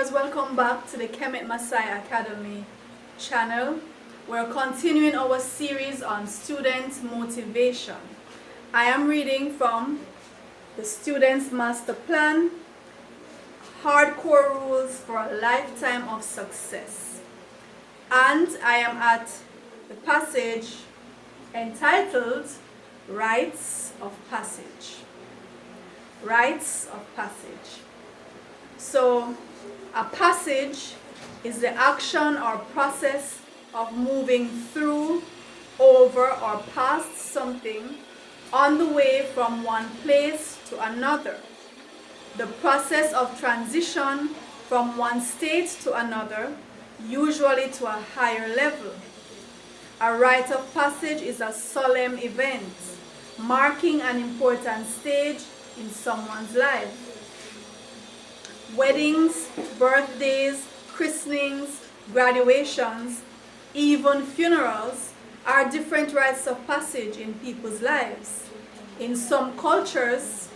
viewers, welcome back to the Kemet Maasai Academy channel. We're continuing our series on student motivation. I am reading from the Student's Master Plan, Hardcore Rules for a Lifetime of Success. And I am at the passage entitled Rites of Passage. Rites of Passage. So, a passage is the action or process of moving through, over, or past something on the way from one place to another. The process of transition from one state to another, usually to a higher level. A rite of passage is a solemn event, marking an important stage in someone's life. Weddings, birthdays, christenings, graduations, even funerals are different rites of passage in people's lives. In some cultures,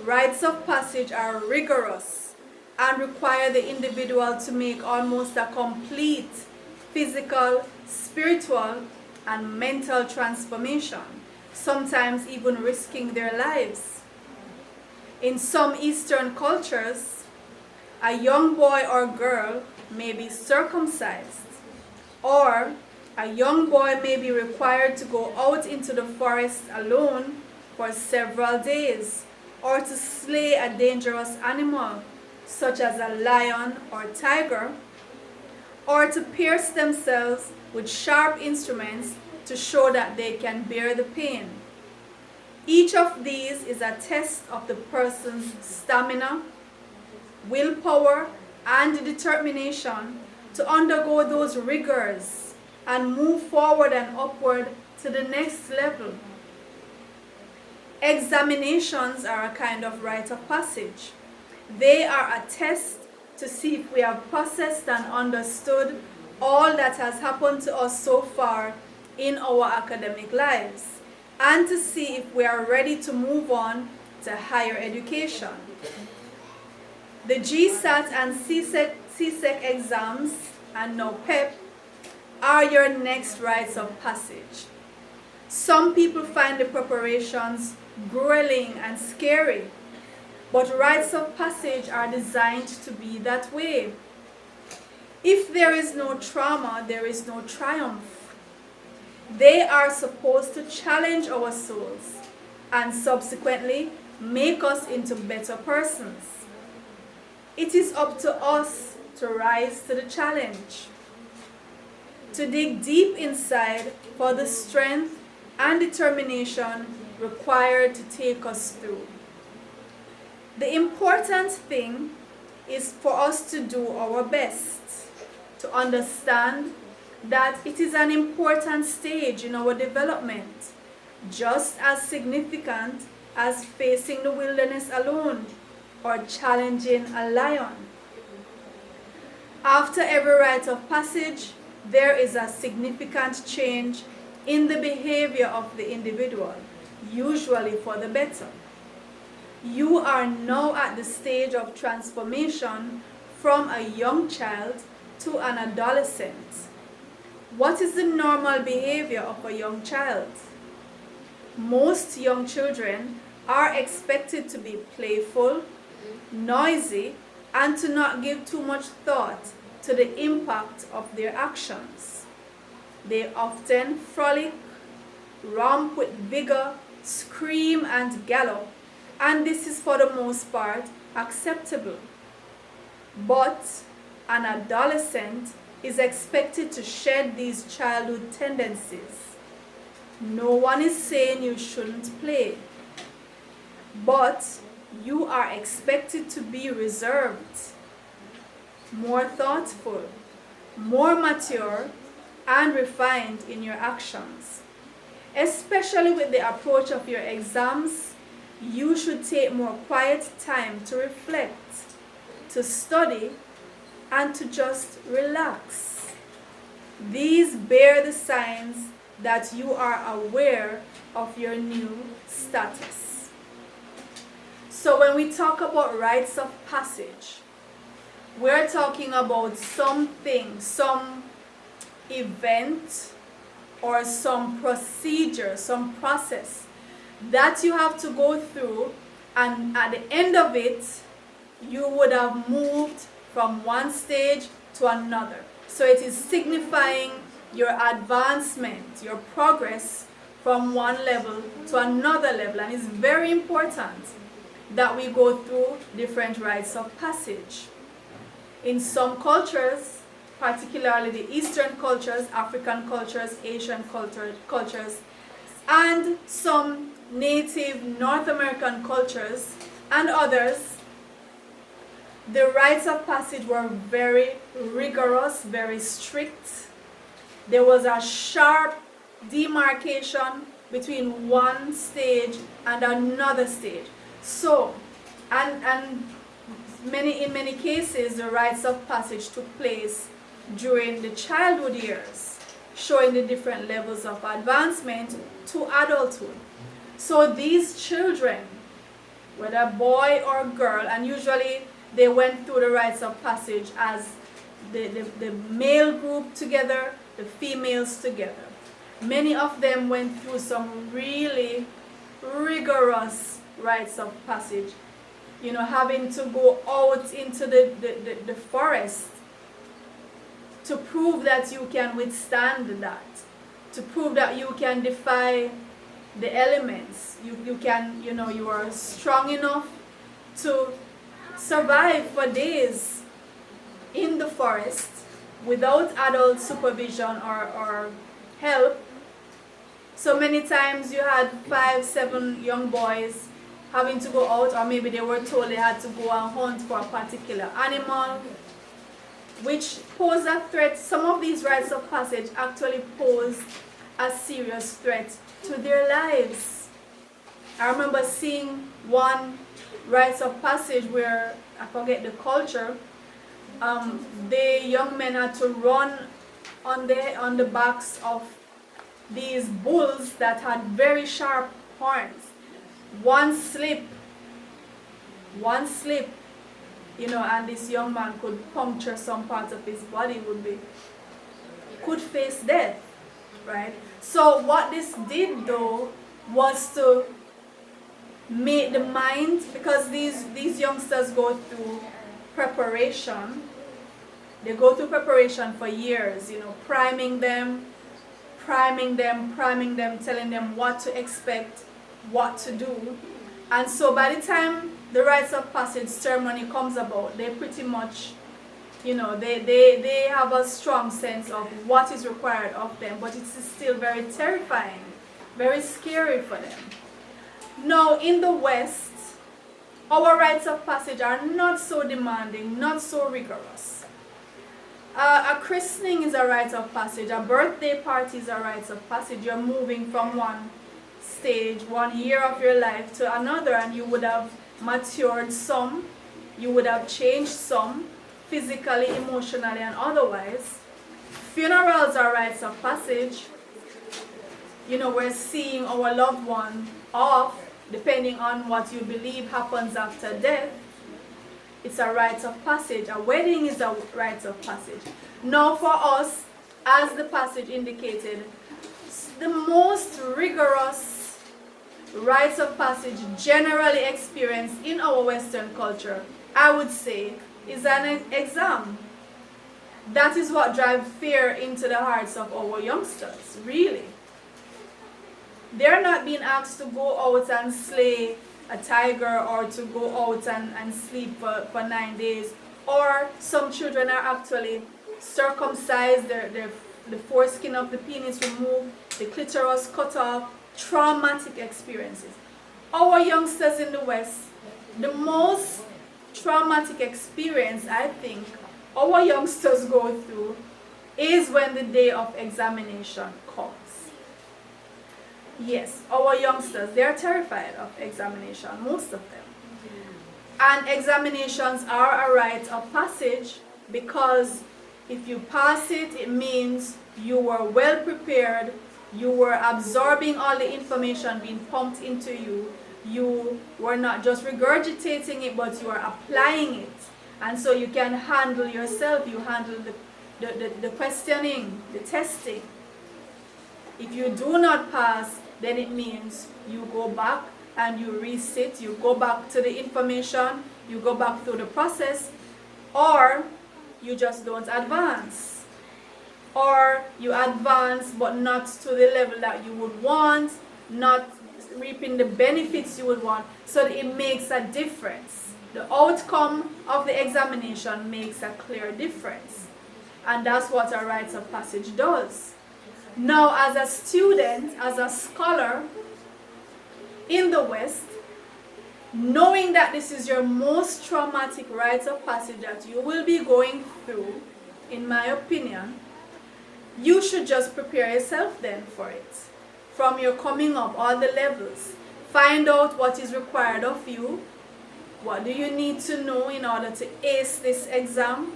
rites of passage are rigorous and require the individual to make almost a complete physical, spiritual, and mental transformation, sometimes even risking their lives. In some Eastern cultures, a young boy or girl may be circumcised, or a young boy may be required to go out into the forest alone for several days, or to slay a dangerous animal, such as a lion or tiger, or to pierce themselves with sharp instruments to show that they can bear the pain. Each of these is a test of the person's stamina, willpower, and determination to undergo those rigors and move forward and upward to the next level. Examinations are a kind of rite of passage. They are a test to see if we have processed and understood all that has happened to us so far in our academic lives, and to see if we are ready to move on to higher education. The GSAT and CSEC exams, and now PEP, are your next rites of passage. Some people find the preparations grueling and scary, but rites of passage are designed to be that way. If there is no trauma, there is no triumph. They are supposed to challenge our souls and subsequently make us into better persons. It is up to us to rise to the challenge, to dig deep inside for the strength and determination required to take us through. The important thing is for us to do our best, to understand that it is an important stage in our development, just as significant as facing the wilderness alone or challenging a lion. After every rite of passage, there is a significant change in the behavior of the individual, usually for the better. You are now at the stage of transformation from a young child to an adolescent. What is the normal behavior of a young child? Most young children are expected to be playful, noisy, and to not give too much thought to the impact of their actions. They often frolic, romp with vigor, scream and gallop, and this is for the most part acceptable. But an adolescent is expected to shed these childhood tendencies. No one is saying you shouldn't play, but you are expected to be reserved, more thoughtful, more mature, and refined in your actions. Especially with the approach of your exams, you should take more quiet time to reflect, to study, and to just relax. These bear the signs that you are aware of your new status. So when we talk about rites of passage, We're talking about something, some event, or some procedure, some process that you have to go through, and at the end of it, you would have moved from one stage to another. So it is signifying your advancement, your progress from one level to another level. And it's very important that we go through different rites of passage. In some cultures, particularly the Eastern cultures, African cultures, Asian cultures, and some native North American cultures and others, the rites of passage were very rigorous, very strict. There was a sharp demarcation between one stage and another stage. So, in many cases, the rites of passage took place during the childhood years, showing the different levels of advancement to adulthood. So these children, whether boy or girl, and usually they went through the rites of passage as the male group together, the females together. Many of them went through some really rigorous rites of passage. You know, having to go out into the forest to prove that you can withstand that, to prove that you can defy the elements. You are strong enough to survive for days in the forest without adult supervision or help. So many times you had 5, 7 young boys having to go out, or maybe they were told they had to go and hunt for a particular animal, which posed a threat. Some of these rites of passage actually posed a serious threat to their lives. I remember seeing one rites of passage where, I forget the culture, the young men had to run on the backs of these bulls that had very sharp horns. One slip, and this young man could puncture some part of his body, could face death, right? So what this did though was to make the mind, because these youngsters go through preparation. They go through preparation for years, priming them, telling them what to expect, what to do. And so by the time the rites of passage ceremony comes about, they pretty much, they have a strong sense of what is required of them, but it's still very terrifying, very scary for them. Now in the West, our rites of passage are not so demanding, not so rigorous. A christening is a rite of passage, a birthday party is a rite of passage. You're moving from one stage, one year of your life to another, and you would have matured some, you would have changed some, physically, emotionally, and otherwise. Funerals are rites of passage. We're seeing our loved one off, depending on what you believe happens after death. It's a rite of passage. A wedding is a rite of passage. Now for us, as the passage indicated, the most rigorous rites of passage generally experienced in our Western culture, I would say, is an exam. That is what drives fear into the hearts of our youngsters, really. They're not being asked to go out and slay a tiger, or to go out and sleep for 9 days. Or some children are actually circumcised, the foreskin of the penis removed, the clitoris cut off, traumatic experiences. Our youngsters in the West, the most traumatic experience I think our youngsters go through is when the day of examination comes. Yes, our youngsters, they are terrified of examination, most of them. And examinations are a rite of passage, because if you pass it, it means you were well prepared, you were absorbing all the information being pumped into you, you were not just regurgitating it, but you are applying it. And so you can handle yourself, you handle the questioning, the testing. If you do not pass, then it means you go back and you resit, you go back to the information, you go back through the process, or you just don't advance. Or you advance but not to the level that you would want, not reaping the benefits you would want, so that it makes a difference. The outcome of the examination makes a clear difference. And that's what a Rites of Passage does. Now, as a student, as a scholar in the West, knowing that this is your most traumatic Rites of Passage that you will be going through, in my opinion, you should just prepare yourself then for it. From your coming up, all the levels. Find out what is required of you. What do you need to know in order to ace this exam?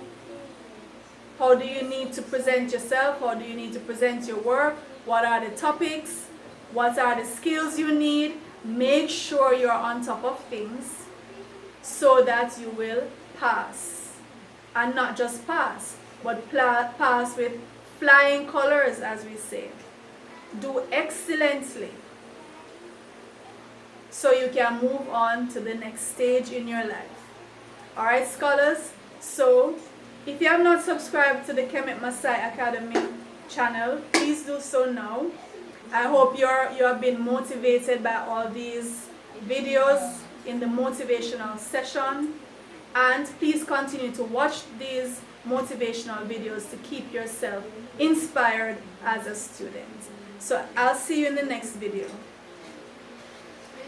How do you need to present yourself? How do you need to present your work? What are the topics? What are the skills you need? Make sure you're on top of things so that you will pass. And not just pass, but pass with flying colors, as we say. Do excellently so you can move on to the next stage in your life. Alright, scholars? So, if you have not subscribed to the Kemet Maasai Academy channel, please do so now. I hope you have been motivated by all these videos in the motivational session. And please continue to watch these motivational videos to keep yourself inspired as a student. So I'll see you in the next video.